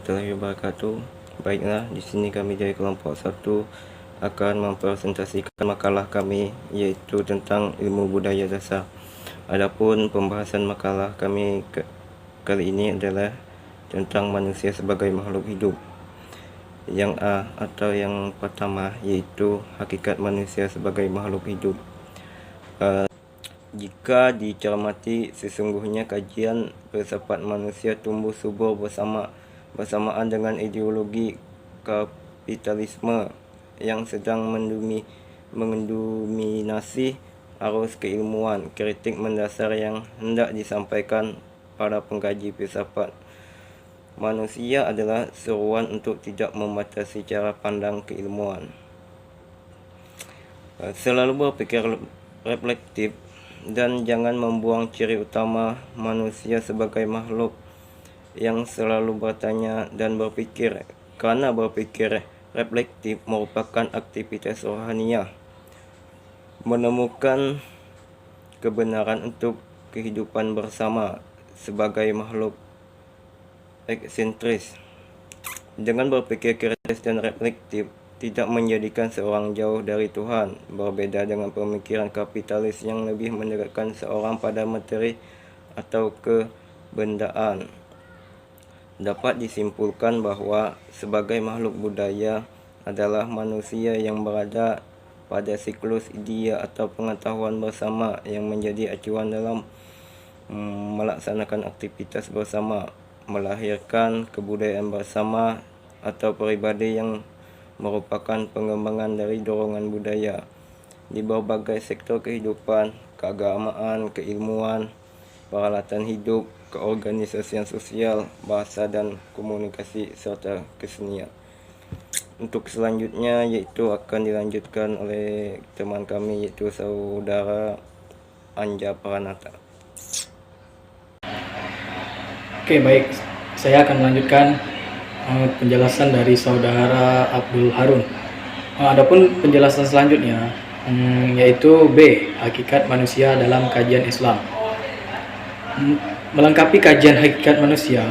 warahmatullahi wabarakatuh. Baiklah, di sini kami dari kelompok 1 akan mempresentasikan makalah kami, yaitu tentang ilmu budaya dasar. Adapun pembahasan makalah kami kali ini adalah tentang manusia sebagai makhluk hidup. Yang A atau yang pertama yaitu hakikat manusia sebagai makhluk hidup. Jika dicermati, sesungguhnya kajian filsafat manusia tumbuh subur bersamaan dengan ideologi kapitalisme yang sedang mendominasi arus keilmuan. Kritik mendasar yang hendak disampaikan para pengkaji filsafat manusia adalah seruan untuk tidak membatasi cara pandang keilmuan. Selalu berpikir reflektif dan jangan membuang ciri utama manusia sebagai makhluk yang selalu bertanya dan berpikir, karena berpikir reflektif merupakan aktivitas rohaniah, menemukan kebenaran untuk kehidupan bersama sebagai makhluk eksentris. Dengan berpikir kritis dan reflektif tidak menjadikan seorang jauh dari Tuhan, berbeda dengan pemikiran kapitalis yang lebih mendekatkan seorang pada materi atau kebendaan. Dapat disimpulkan bahwa sebagai makhluk budaya adalah manusia yang berada pada siklus idea atau pengetahuan bersama yang menjadi acuan dalam melaksanakan aktivitas bersama, melahirkan kebudayaan bersama atau pribadi yang merupakan pengembangan dari dorongan budaya di berbagai sektor kehidupan, keagamaan, keilmuan, peralatan hidup, keorganisasian sosial, bahasa dan komunikasi, serta kesenian. Untuk selanjutnya yaitu akan dilanjutkan oleh teman kami, yaitu saudara Anja Pranata. Oke, baik. Saya akan melanjutkan penjelasan dari saudara Abdul Harun. Adapun penjelasan selanjutnya yaitu B, hakikat manusia dalam kajian Islam. Melengkapi kajian hakikat manusia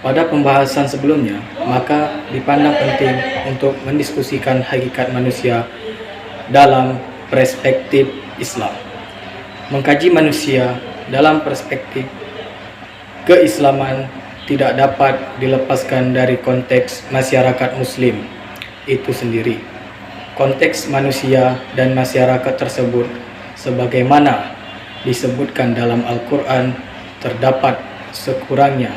pada pembahasan sebelumnya, maka dipandang penting untuk mendiskusikan hakikat manusia dalam perspektif Islam. Mengkaji manusia dalam perspektif keislaman tidak dapat dilepaskan dari konteks masyarakat muslim itu sendiri. Konteks manusia dan masyarakat tersebut sebagaimana disebutkan dalam Al-Quran terdapat sekurangnya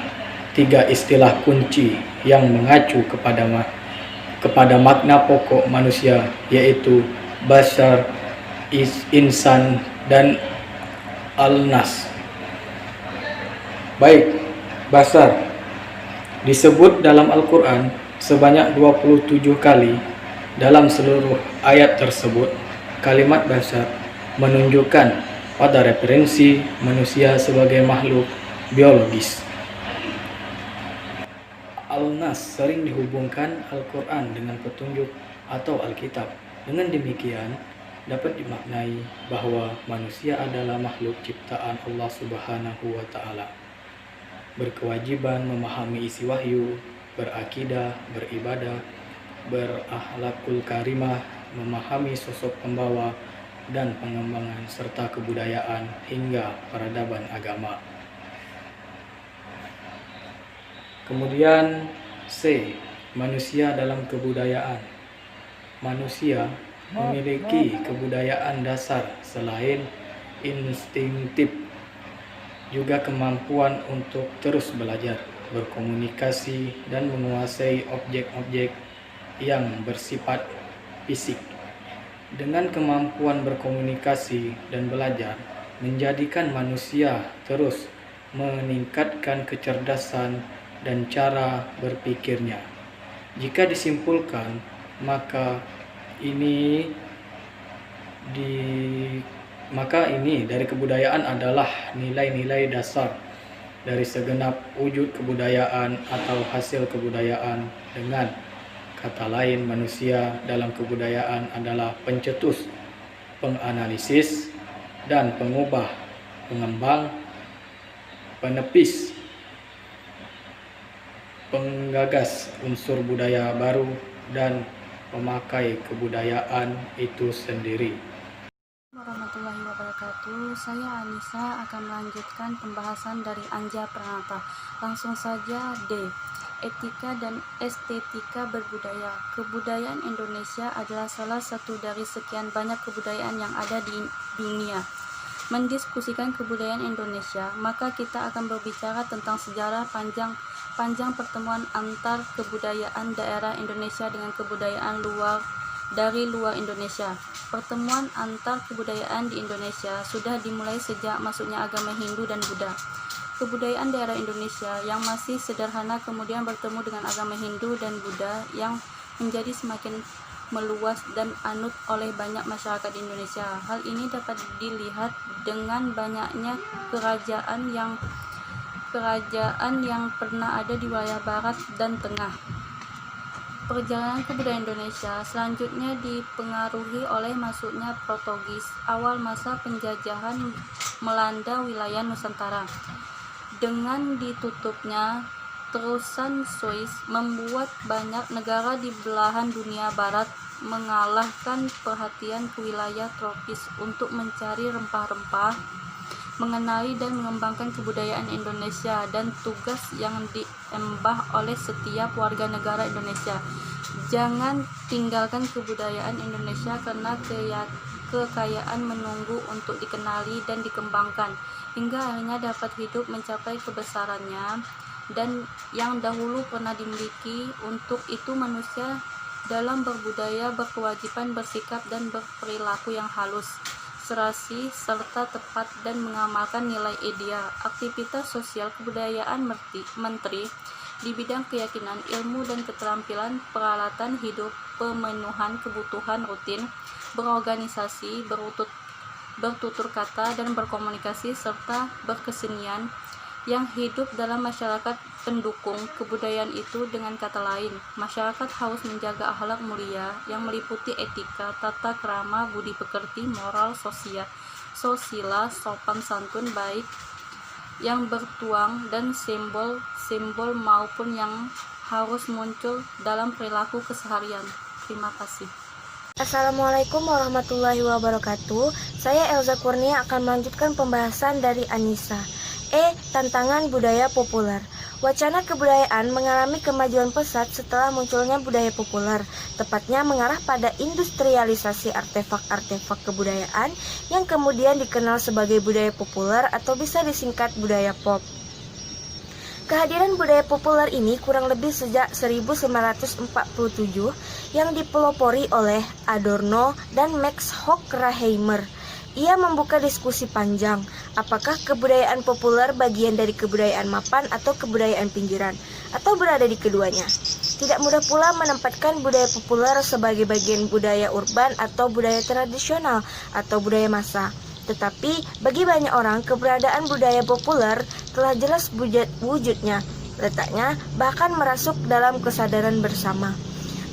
3 istilah kunci yang mengacu kepada makna pokok manusia, yaitu bashar, insan, dan al-nas. Baik, bashar disebut dalam Al-Quran sebanyak 27 kali. Dalam seluruh ayat tersebut, kalimat bashar menunjukkan pada referensi manusia sebagai makhluk biologis. Al-Nas sering dihubungkan Al-Quran dengan petunjuk atau Alkitab. Dengan demikian, dapat dimaknai bahwa manusia adalah makhluk ciptaan Allah Subhanahu wa Ta'ala, berkewajiban memahami isi wahyu, berakidah, beribadah, berakhlakul karimah, memahami sosok pembawa dan pengembangan serta kebudayaan hingga peradaban agama. Kemudian C, manusia dalam kebudayaan. Manusia memiliki kebudayaan dasar selain instinktif, juga kemampuan untuk terus belajar, berkomunikasi, dan menguasai objek-objek yang bersifat fisik. Dengan kemampuan berkomunikasi dan belajar menjadikan manusia terus meningkatkan kecerdasan dan cara berpikirnya. Jika disimpulkan, maka ini dari kebudayaan adalah nilai-nilai dasar dari segenap wujud kebudayaan atau hasil kebudayaan. Dengan kata lain, manusia dalam kebudayaan adalah pencetus, penganalisis, dan pengubah, pengembang, penepis, penggagas unsur budaya baru dan pemakai kebudayaan itu sendiri. Warahmatullahi wabarakatuh. Saya Anissa akan melanjutkan pembahasan dari Anja Pranata. Langsung saja D. Etika dan estetika berbudaya. Kebudayaan Indonesia adalah salah satu dari sekian banyak kebudayaan yang ada di dunia. Mendiskusikan kebudayaan Indonesia, maka kita akan berbicara tentang sejarah panjang pertemuan antar kebudayaan daerah Indonesia dengan kebudayaan dari luar Indonesia. Pertemuan antar kebudayaan di Indonesia sudah dimulai sejak masuknya agama Hindu dan Buddha. Kebudayaan daerah Indonesia yang masih sederhana kemudian bertemu dengan agama Hindu dan Buddha yang menjadi semakin meluas dan anut oleh banyak masyarakat di Indonesia. Hal ini dapat dilihat dengan banyaknya kerajaan yang pernah ada di wilayah barat dan tengah. Perjalanan kebudayaan Indonesia selanjutnya dipengaruhi oleh masuknya Portugis awal masa penjajahan melanda wilayah Nusantara. Dengan ditutupnya terusan Swiss membuat banyak negara di belahan dunia barat mengalahkan perhatian ke wilayah tropis untuk mencari rempah-rempah, mengenali dan mengembangkan kebudayaan Indonesia dan tugas yang diemban oleh setiap warga negara Indonesia. Jangan tinggalkan kebudayaan Indonesia karena kekayaan menunggu untuk dikenali dan dikembangkan hingga akhirnya dapat hidup mencapai kebesarannya dan yang dahulu pernah dimiliki. Untuk itu manusia dalam berbudaya berkewajiban bersikap dan berperilaku yang halus, serasi, serta tepat dan mengamalkan nilai ideal. Aktivitas sosial kebudayaan menteri di bidang keyakinan, ilmu dan keterampilan, peralatan hidup, pemenuhan kebutuhan rutin, berorganisasi, bertutur kata dan berkomunikasi, serta berkesenian yang hidup dalam masyarakat pendukung kebudayaan itu. Dengan kata lain, masyarakat harus menjaga akhlak mulia yang meliputi etika, tata krama, budi pekerti, moral, sosial, sopan santun baik yang bertuang dan simbol maupun yang harus muncul dalam perilaku keseharian. Terima kasih. Assalamualaikum warahmatullahi wabarakatuh. Saya Elza Kurnia akan melanjutkan pembahasan dari Anissa. Tantangan budaya populer. Wacana kebudayaan mengalami kemajuan pesat setelah munculnya budaya populer, tepatnya mengarah pada industrialisasi artefak-artefak kebudayaan yang kemudian dikenal sebagai budaya populer atau bisa disingkat budaya pop. Kehadiran budaya populer ini kurang lebih sejak 1947 yang dipelopori oleh Adorno dan Max Horkheimer. Ia membuka diskusi panjang, apakah kebudayaan populer bagian dari kebudayaan mapan atau kebudayaan pinggiran, atau berada di keduanya. Tidak mudah pula menempatkan budaya populer sebagai bagian budaya urban atau budaya tradisional atau budaya massa. Tetapi bagi banyak orang, keberadaan budaya populer telah jelas wujudnya, letaknya bahkan merasuk dalam kesadaran bersama.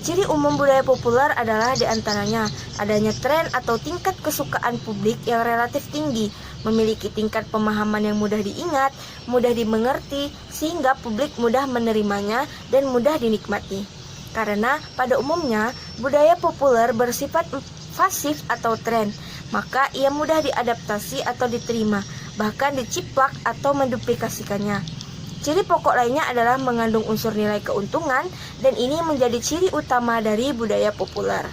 Ciri umum budaya populer adalah diantaranya adanya tren atau tingkat kesukaan publik yang relatif tinggi, memiliki tingkat pemahaman yang mudah diingat, mudah dimengerti, sehingga publik mudah menerimanya dan mudah dinikmati. Karena pada umumnya budaya populer bersifat pasif atau tren, maka ia mudah diadaptasi atau diterima, bahkan diciplak atau menduplikasikannya. Ciri pokok lainnya adalah mengandung unsur nilai keuntungan, dan ini menjadi ciri utama dari budaya populer.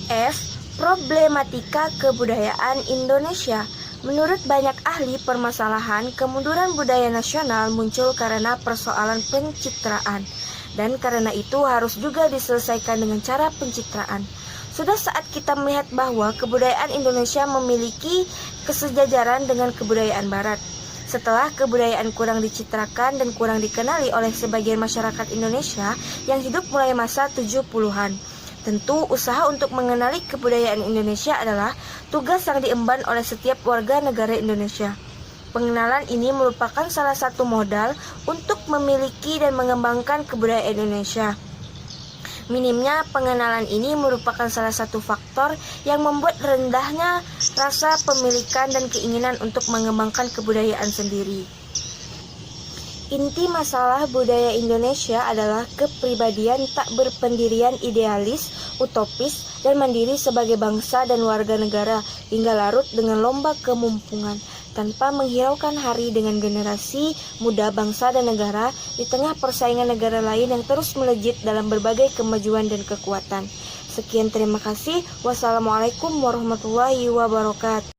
F. Problematika kebudayaan Indonesia. Menurut banyak ahli permasalahan, kemunduran budaya nasional muncul karena persoalan pencitraan, dan karena itu harus juga diselesaikan dengan cara pencitraan. Sudah saat kita melihat bahwa kebudayaan Indonesia memiliki kesejajaran dengan kebudayaan Barat. Setelah kebudayaan kurang dicitrakan dan kurang dikenali oleh sebagian masyarakat Indonesia yang hidup mulai masa 70-an. Tentu usaha untuk mengenali kebudayaan Indonesia adalah tugas yang diemban oleh setiap warga negara Indonesia. Pengenalan ini merupakan salah satu modal untuk memiliki dan mengembangkan kebudayaan Indonesia. Minimnya pengenalan ini merupakan salah satu faktor yang membuat rendahnya rasa pemilikan dan keinginan untuk mengembangkan kebudayaan sendiri. Inti masalah budaya Indonesia adalah kepribadian tak berpendirian idealis, utopis, dan mandiri sebagai bangsa dan warga negara hingga larut dengan lomba kemumpungan tanpa menghiraukan hari dengan generasi muda bangsa dan negara di tengah persaingan negara lain yang terus melejit dalam berbagai kemajuan dan kekuatan. Sekian, terima kasih. Wassalamualaikum warahmatullahi wabarakatuh.